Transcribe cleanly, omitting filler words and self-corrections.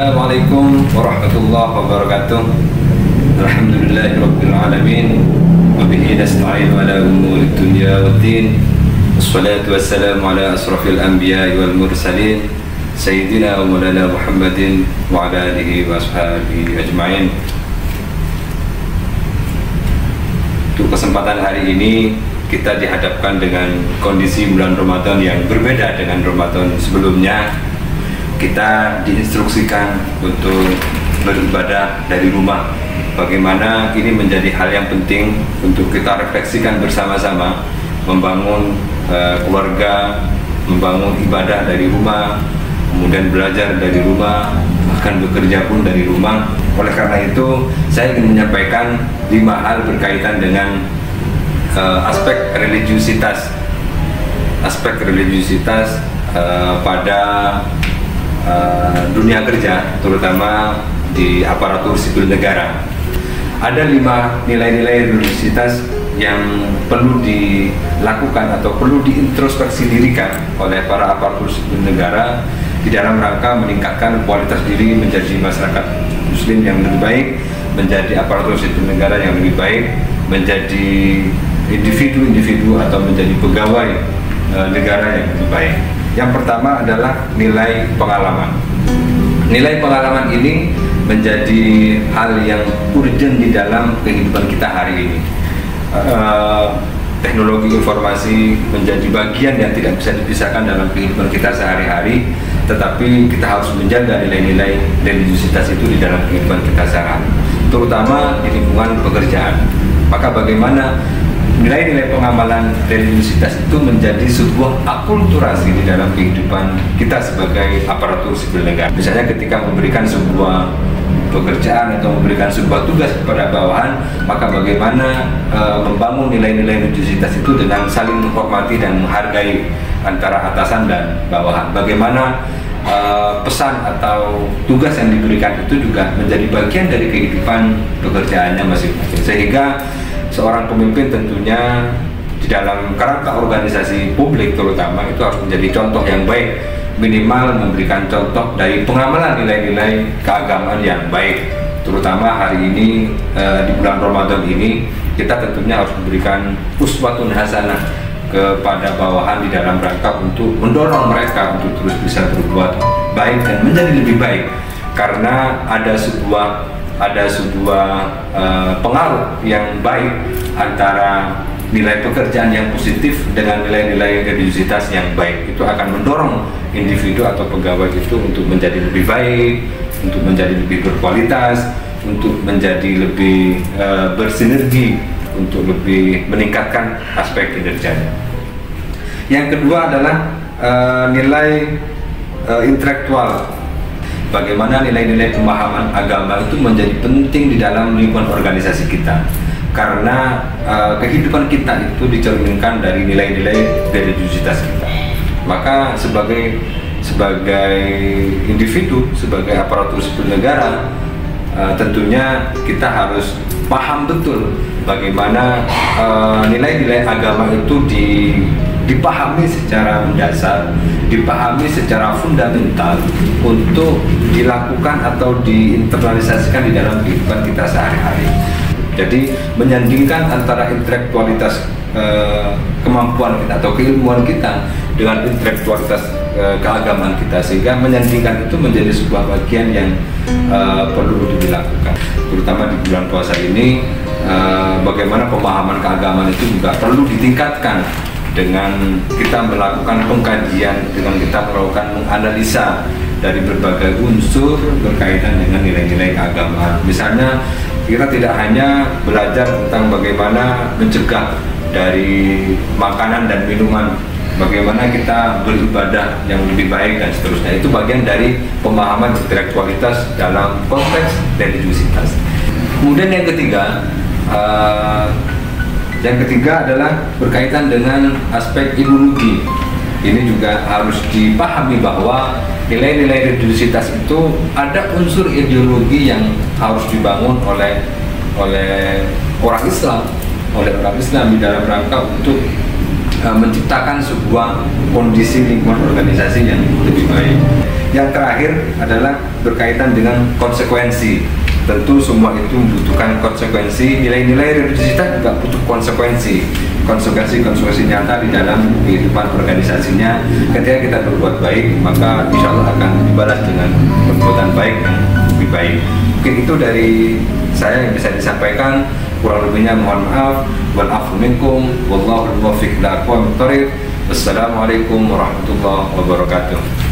Assalamualaikum warahmatullahi wabarakatuh. Alhamdulillahirabbil alamin. Wa bihi nasta'inu ala umurid dunya waddin. Wassalatu wassalamu ala asrafil anbiya'i wal mursalin sayyidina wa maulana Muhammadin wa ala alihi wa ashabihi ajma'in. Untuk kesempatan hari ini kita dihadapkan dengan kondisi bulan Ramadan yang berbeda dengan Ramadan sebelumnya. Kita diinstruksikan untuk beribadah dari rumah. Bagaimana ini menjadi hal yang penting untuk kita refleksikan bersama-sama, membangun keluarga, membangun ibadah dari rumah, kemudian belajar dari rumah, bahkan bekerja pun dari rumah. Oleh karena itu, saya ingin menyampaikan 5 hal berkaitan dengan aspek religiusitas pada dunia kerja, terutama di aparatur sipil negara. Ada 5 nilai-nilai religiusitas yang perlu dilakukan atau perlu diintrospeksi dirikan oleh para aparatur sipil negara di dalam rangka meningkatkan kualitas diri menjadi masyarakat muslim yang lebih baik, menjadi aparatur sipil negara yang lebih baik, menjadi individu atau menjadi pegawai negara yang lebih baik. Yang pertama adalah nilai pengalaman. Nilai pengalaman ini menjadi hal yang urgent di dalam kehidupan kita hari ini. Teknologi informasi menjadi bagian yang tidak bisa dipisahkan dalam kehidupan kita sehari-hari, tetapi kita harus menjaga nilai-nilai religiusitas itu di dalam kehidupan kita sehari-hari, terutama di lingkungan pekerjaan. Maka bagaimana nilai-nilai pengamalan religiusitas itu menjadi sebuah akulturasi di dalam kehidupan kita sebagai aparatur sipil negara. Misalnya ketika memberikan sebuah pekerjaan atau memberikan sebuah tugas kepada bawahan, maka bagaimana membangun nilai-nilai religiusitas itu dengan saling menghormati dan menghargai antara atasan dan bawahan. Bagaimana pesan atau tugas yang diberikan itu juga menjadi bagian dari kehidupan pekerjaannya masing-masing, sehingga seorang pemimpin tentunya di dalam kerangka organisasi publik terutama itu harus menjadi contoh yang baik, minimal memberikan contoh dari pengamalan nilai-nilai keagamaan yang baik. Terutama hari ini di bulan Ramadan ini kita tentunya harus memberikan uswatun hasanah kepada bawahan di dalam rangka untuk mendorong mereka untuk terus bisa berbuat baik dan menjadi lebih baik, karena ada sebuah pengaruh yang baik antara nilai pekerjaan yang positif dengan nilai-nilai religiusitas yang baik. Itu akan mendorong individu atau pegawai itu untuk menjadi lebih baik, untuk menjadi lebih berkualitas, untuk menjadi lebih bersinergi, untuk lebih meningkatkan aspek kinerjanya. Yang kedua adalah nilai intelektual. Bagaimana nilai-nilai pemahaman agama itu menjadi penting di dalam lingkungan organisasi kita, karena kehidupan kita itu dicerminkan dari nilai-nilai religiusitas kita. Maka sebagai individu, sebagai aparatur sipil negara, tentunya kita harus paham betul bagaimana nilai-nilai agama itu dipahami secara mendasar, dipahami secara fundamental untuk dilakukan atau diinternalisasikan di dalam kehidupan kita sehari-hari. Jadi menyandingkan antara intelektualitas kemampuan kita atau keilmuan kita dengan intelektualitas keagamaan kita, sehingga menyandingkan itu menjadi sebuah bagian yang perlu dilakukan. Terutama di bulan puasa ini, bagaimana pemahaman keagamaan itu juga perlu ditingkatkan dengan kita melakukan pengkajian, dengan kita melakukan menganalisa dari berbagai unsur berkaitan dengan nilai-nilai keagamaan. Misalnya, kita tidak hanya belajar tentang bagaimana mencegah dari makanan dan minuman, bagaimana kita beribadah yang lebih baik dan seterusnya. Itu bagian dari pemahaman intelektualitas dalam konteks religiusitas. Kemudian yang ketiga adalah berkaitan dengan aspek ideologi. Ini juga harus dipahami bahwa nilai-nilai religiusitas itu ada unsur ideologi yang harus dibangun oleh orang Islam di dalam rangka untuk menciptakan sebuah kondisi lingkungan organisasi yang lebih baik. Yang terakhir adalah berkaitan dengan konsekuensi. Tentu semua itu membutuhkan konsekuensi. Nilai-nilai religiusitas juga butuh konsekuensi nyata di dalam kehidupan organisasinya. Ketika kita berbuat baik, maka insya Allah akan dibalas dengan perbuatan baik yang lebih baik. Mungkin itu dari saya yang bisa disampaikan. Kurang lebihnya mohon maaf. Wal afu minkum, wallahu muwaffiq ila aqwamit thoriq. Wassalamualaikum warahmatullahi wabarakatuh.